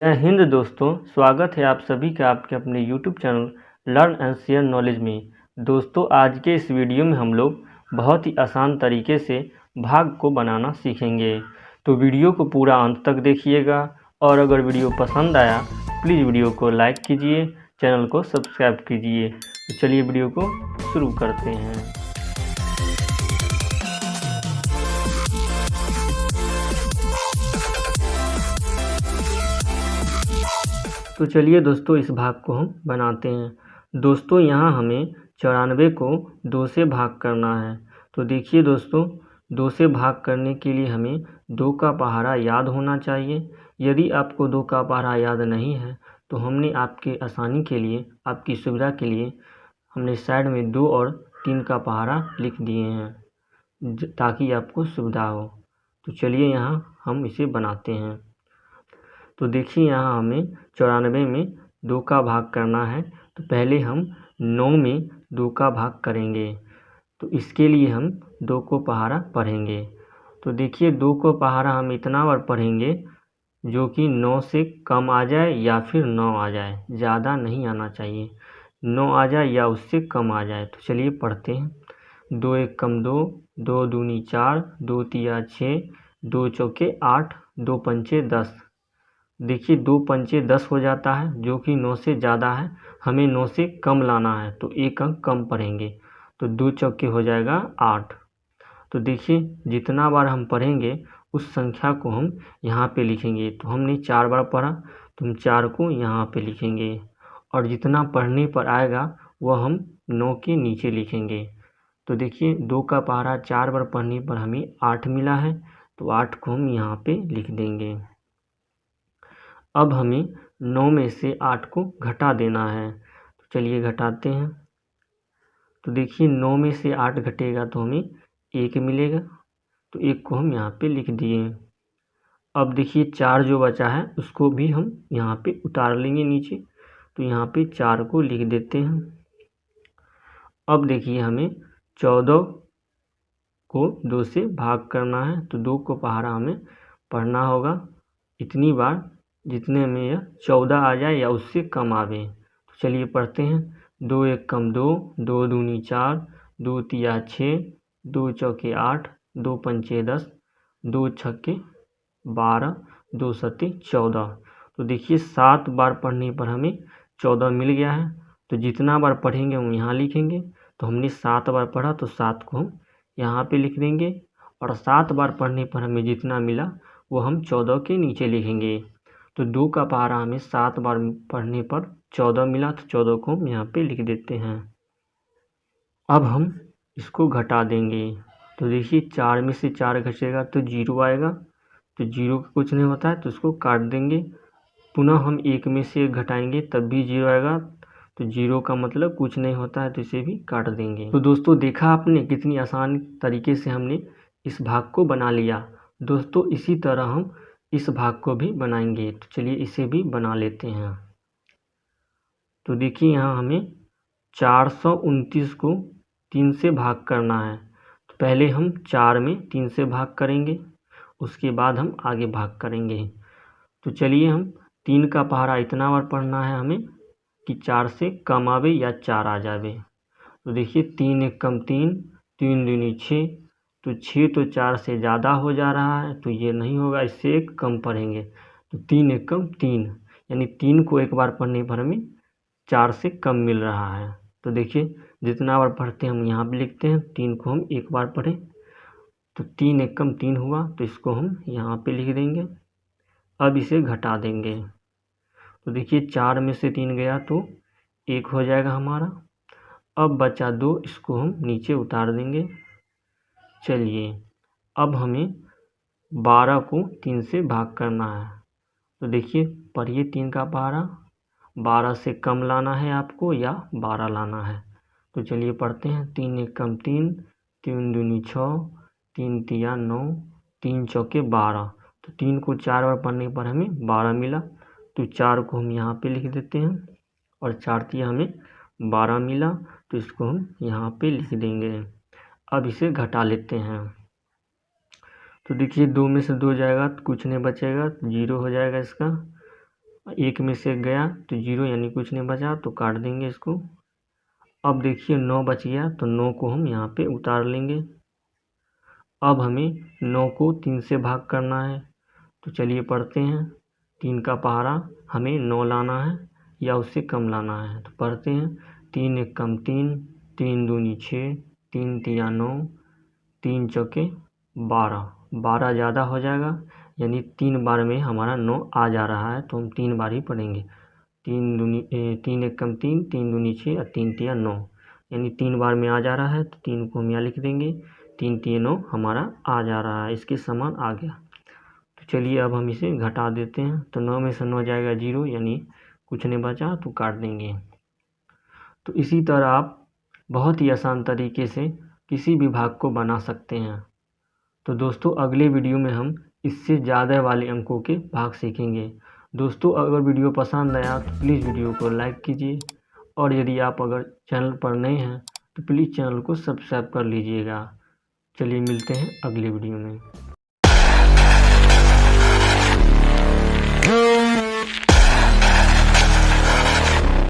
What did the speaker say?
जय हिंद दोस्तों, स्वागत है आप सभी का आपके अपने YouTube channel learn and share knowledge में। दोस्तों, आज के इस वीडियो में हम लोग बहुत ही आसान तरीके से भाग को बनाना सीखेंगे। तो वीडियो को पूरा अंत तक देखिएगा और अगर वीडियो पसंद आया प्लीज़ वीडियो को लाइक कीजिए, चैनल को सब्सक्राइब कीजिए। तो चलिए वीडियो को शुरू करते हैं। तो चलिए दोस्तों, इस भाग को हम बनाते हैं। दोस्तों, यहाँ हमें 94 को 2 से भाग करना है। तो देखिए दोस्तों, 2 से भाग करने के लिए हमें 2 का पहाड़ा याद होना चाहिए। यदि आपको 2 का पहाड़ा याद नहीं है तो हमने आपके आसानी के लिए, आपकी सुविधा के लिए हमने साइड में 2 और 3 का पहाड़ा लिख दिए हैं ताकि आपको सुविधा हो। तो चलिए यहाँ हम इसे बनाते हैं। तो देखिए, यहाँ हमें 94 में 2 का भाग करना है। तो पहले हम 9 में 2 का भाग करेंगे। तो इसके लिए हम 2 को पहाड़ा पढ़ेंगे। तो देखिए, 2 को पहाड़ा हम इतना बार पढ़ेंगे जो कि 9 से कम आ जाए या फिर 9 आ जाए, ज़्यादा नहीं आना चाहिए। 9 आ जाए या उससे कम आ जाए। तो चलिए पढ़ते हैं। 2 एक कम 2, 2 दूनी 4, 2 तिया 6, 2 चौके 8, 2 पंचे 10। देखिए, 2 पंचे 10 हो जाता है जो कि 9 से ज़्यादा है। हमें 9 से कम लाना है तो 1 अंक कम पढ़ेंगे। तो 2 चौके हो जाएगा 8। तो देखिए, जितना बार हम पढ़ेंगे उस संख्या को हम यहाँ पे लिखेंगे। तो हमने 4 बार पढ़ा तो हम 4 को यहाँ पे लिखेंगे और जितना पढ़ने पर आएगा वह हम 9 के नीचे लिखेंगे। तो देखिए, 2 का पहाड़ा 4 बार पढ़ने पर हमें 8 मिला है। तो 8 को हम यहाँ पे लिख देंगे। अब हमें 9 में से 8 को घटा देना है। तो चलिए घटाते हैं। तो देखिए, 9 में से 8 घटेगा तो हमें 1 मिलेगा। तो 1 को हम यहाँ पे लिख दिए। अब देखिए, 4 जो बचा है उसको भी हम यहाँ पे उतार लेंगे नीचे। तो यहाँ पे 4 को लिख देते हैं। अब देखिए, हमें 14 को 2 से भाग करना है। तो 2 को पहाड़ा हमें पढ़ना होगा इतनी बार जितने में यह 14 आ जाए या उससे कम आवे। तो चलिए पढ़ते हैं। 2 एक कम 2, 2 दूनी 4, 2 तिया 6, 2 चौके 8, 2 पंचे 10, 2 छक्के 12, 2 सत्ते 14। तो देखिए, 7 बार पढ़ने पर हमें 14 मिल गया है। तो जितना बार पढ़ेंगे हम यहाँ लिखेंगे। तो हमने 7 बार पढ़ा तो 7 को हम यहाँ पे लिख देंगे और 7 बार पढ़ने पर हमें जितना मिला वो हम 14 के नीचे लिखेंगे। तो 2 का पहाड़ा हमें 7 बार पढ़ने पर 14 मिला। तो 14 को हम यहाँ पे लिख देते हैं। अब हम इसको घटा देंगे। तो देखिए, 4 में से 4 घटेगा तो 0 आएगा। तो 0 का कुछ नहीं होता है तो उसको काट देंगे। पुनः हम 1 में से 1 घटाएंगे तब भी 0 आएगा। तो 0 का मतलब कुछ नहीं होता है तो इसे भी काट देंगे। तो दोस्तों, देखा आपने कितनी आसान तरीके से हमने इस भाग को बना लिया। दोस्तों, इसी तरह हम इस भाग को भी बनाएंगे। तो चलिए इसे भी बना लेते हैं। तो देखिए, यहाँ हमें 429 को 3 से भाग करना है। तो पहले हम 4 में 3 से भाग करेंगे, उसके बाद हम आगे भाग करेंगे। तो चलिए, हम 3 का पहाड़ा इतना बार पढ़ना है हमें कि 4 से कम आवे या 4 आ जावे। तो देखिए, 3 एक कम 3, 3 दूनी 6। तो 6 तो 4 से ज़्यादा हो जा रहा है तो ये नहीं होगा, इससे एक कम पढ़ेंगे। तो 3 एक कम 3, यानी 3 को एक बार पढ़ने पर हमें 4 से कम मिल रहा है। तो देखिए, जितना बार पढ़ते हैं हम यहाँ पे लिखते हैं। 3 को हम एक बार पढ़ें तो 3 एक कम 3 हुआ। तो इसको हम यहाँ पे लिख देंगे। अब इसे घटा देंगे। तो देखिए, 4 में से 3 गया तो 1 हो जाएगा हमारा। अब बचा 2, इसको हम नीचे उतार देंगे। चलिए, अब हमें 12 को 3 से भाग करना है। तो देखिए, पढ़िए 3 का पहाड़ा 12 से कम लाना है आपको या 12 लाना है। तो चलिए पढ़ते हैं। 3 एक कम 3, 3 दूनी 6, 3 तिया 9, 3 चौके 12। तो 3 को 4 बार पढ़ने पर हमें 12 मिला। तो 4 को हम यहाँ पे लिख देते हैं और 4 तिया हमें 12 मिला। तो इसको हम यहाँ पे लिख देंगे। अब इसे घटा लेते हैं। तो देखिए, 2 में से 2 जाएगा तो कुछ नहीं बचेगा, 0 हो जाएगा इसका। 1 में से गया तो 0 यानी कुछ नहीं बचा, तो काट देंगे इसको। अब देखिए 9 बच गया, तो 9 को हम यहाँ पे उतार लेंगे। अब हमें 9 को 3 से भाग करना है, तो चलिए पढ़ते हैं। 3 का पहाड़ा हमें 9 लाना है या उससे कम लाना है, तो पढ़ते हैं। 3 एक कम 3, 3 दूनी 6, 3 तिया 9, 3 चौके 12, 12 ज़्यादा हो जाएगा, यानी 3 बार में हमारा 9 आ जा रहा है, तो हम 3 बार ही पढ़ेंगे। 3 एक कम 3, 3 दूनी 6 और 3 तिया 9, यानी 3 बार में आ जा रहा है, तो 3 को हम यहाँ लिख देंगे। 3 तिया 9 हमारा आ जा रहा है, इसके समान आ गया। तो चलिए अब हम इसे घटा देते हैं, तो 9 में से 9 जाएगा 0, यानी कुछ नहीं बचा, तो काट देंगे। तो इसी तरह आप बहुत ही आसान तरीके से किसी भी भाग को बना सकते हैं। तो दोस्तों अगले वीडियो में हम इससे ज़्यादा वाले अंकों के भाग सीखेंगे। दोस्तों अगर वीडियो पसंद आया तो प्लीज़ वीडियो को लाइक कीजिए, और यदि आप अगर चैनल पर नए हैं तो प्लीज़ चैनल को सब्सक्राइब कर लीजिएगा। चलिए मिलते हैं अगले वीडियो में।